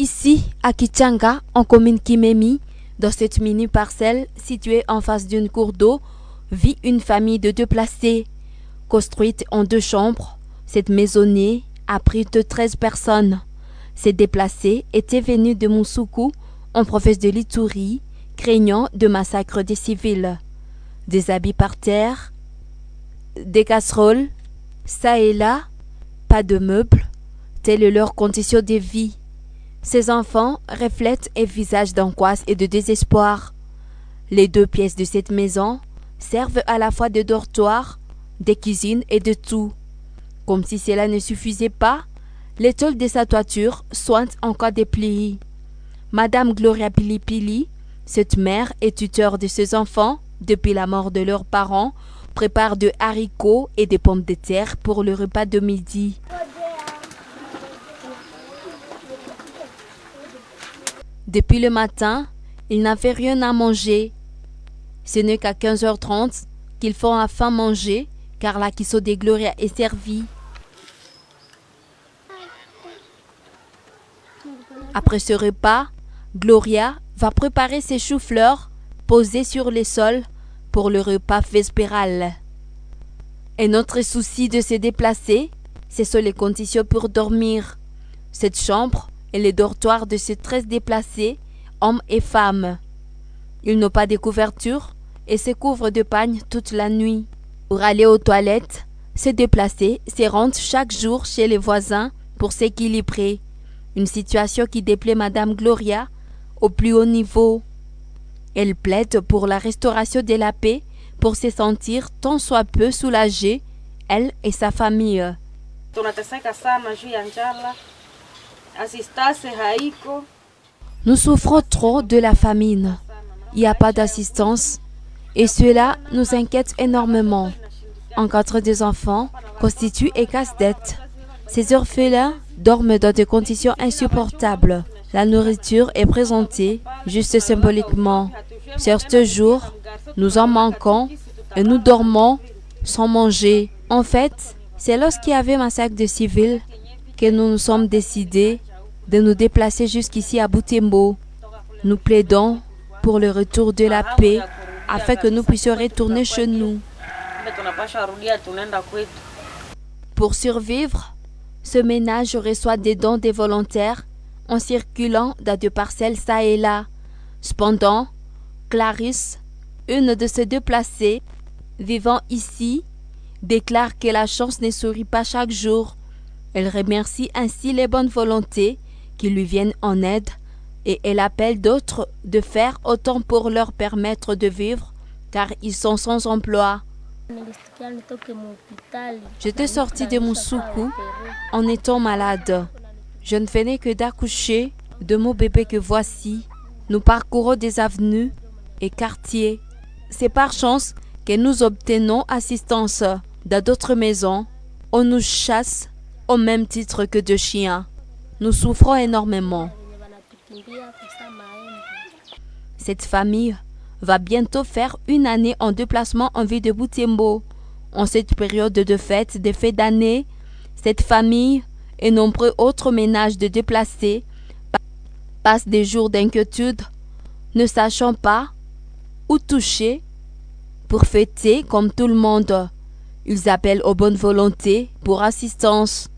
Ici, à Kichanga, en commune Kimemi, dans cette mini-parcelle située en face d'une cour d'eau, vit une famille de déplacés. Construite en 2 chambres, cette maisonnée abrite 13 personnes. Ces déplacés étaient venus de Moussoukou, en province de l'Ituri, craignant de massacres des civils. Des habits par terre, des casseroles, ça et là, pas de meubles, telle est leur condition de vie. Ces enfants reflètent un visage d'angoisse et de désespoir. Les 2 pièces de cette maison servent à la fois de dortoir, de cuisine et de tout. Comme si cela ne suffisait pas, les tôles de sa toiture sont encore dépliées. Madame Gloria Pilipili, cette mère et tuteur de ses enfants, depuis la mort de leurs parents, prépare de haricots et des pommes de terre pour le repas de midi. Depuis le matin, ils n'avaient rien à manger. Ce n'est qu'à 15h30 qu'ils font enfin manger, car la cuisson de Gloria est servie. Après ce repas, Gloria va préparer ses choux-fleurs posés sur le sol pour le repas vespéral. Un autre souci de se déplacer, ce sont les conditions pour dormir. Cette chambre est le dortoir de ces 13 déplacés, hommes et femmes. Ils n'ont pas de couverture et se couvrent de pagne toute la nuit. Pour aller aux toilettes, ces déplacés se rendent chaque jour chez les voisins pour s'équilibrer. Une situation qui déplaît Madame Gloria au plus haut niveau. Elle plaide pour la restauration de la paix pour se sentir tant soit peu soulagée, elle et sa famille. Nous souffrons trop de la famine. Il n'y a pas d'assistance et cela nous inquiète énormément. Encadrer des enfants constitue un casse-tête. Ces orphelins dorment dans des conditions insupportables. La nourriture est présentée juste symboliquement. Certains jours, nous en manquons et nous dormons sans manger. En fait, c'est lorsqu'il y avait massacre de civils que nous nous sommes décidés de nous déplacer jusqu'ici à Butembo. Nous plaidons pour le retour de la paix afin que nous puissions retourner chez nous. Pour survivre, ce ménage reçoit des dons des volontaires en circulant dans 2 parcelles ça et là. Cependant, Clarisse, une de ces déplacées vivant ici, déclare que la chance ne sourit pas chaque jour. Elle remercie ainsi les bonnes volontés qui lui viennent en aide et elle appelle d'autres de faire autant pour leur permettre de vivre car ils sont sans emploi. J'étais sortie de Moussoukou en étant malade. Je ne venais que d'accoucher de mon bébé que voici. Nous parcourons des avenues et quartiers. C'est par chance que nous obtenons assistance dans d'autres maisons. On nous chasse au même titre que de chiens. Nous souffrons énormément. Cette famille va bientôt faire 1 année en déplacement en ville de Butembo. En cette période de fête, des fêtes d'année, cette famille et nombreux autres ménages de déplacés passent des jours d'inquiétude, ne sachant pas où toucher pour fêter comme tout le monde. Ils appellent aux bonnes volontés pour assistance.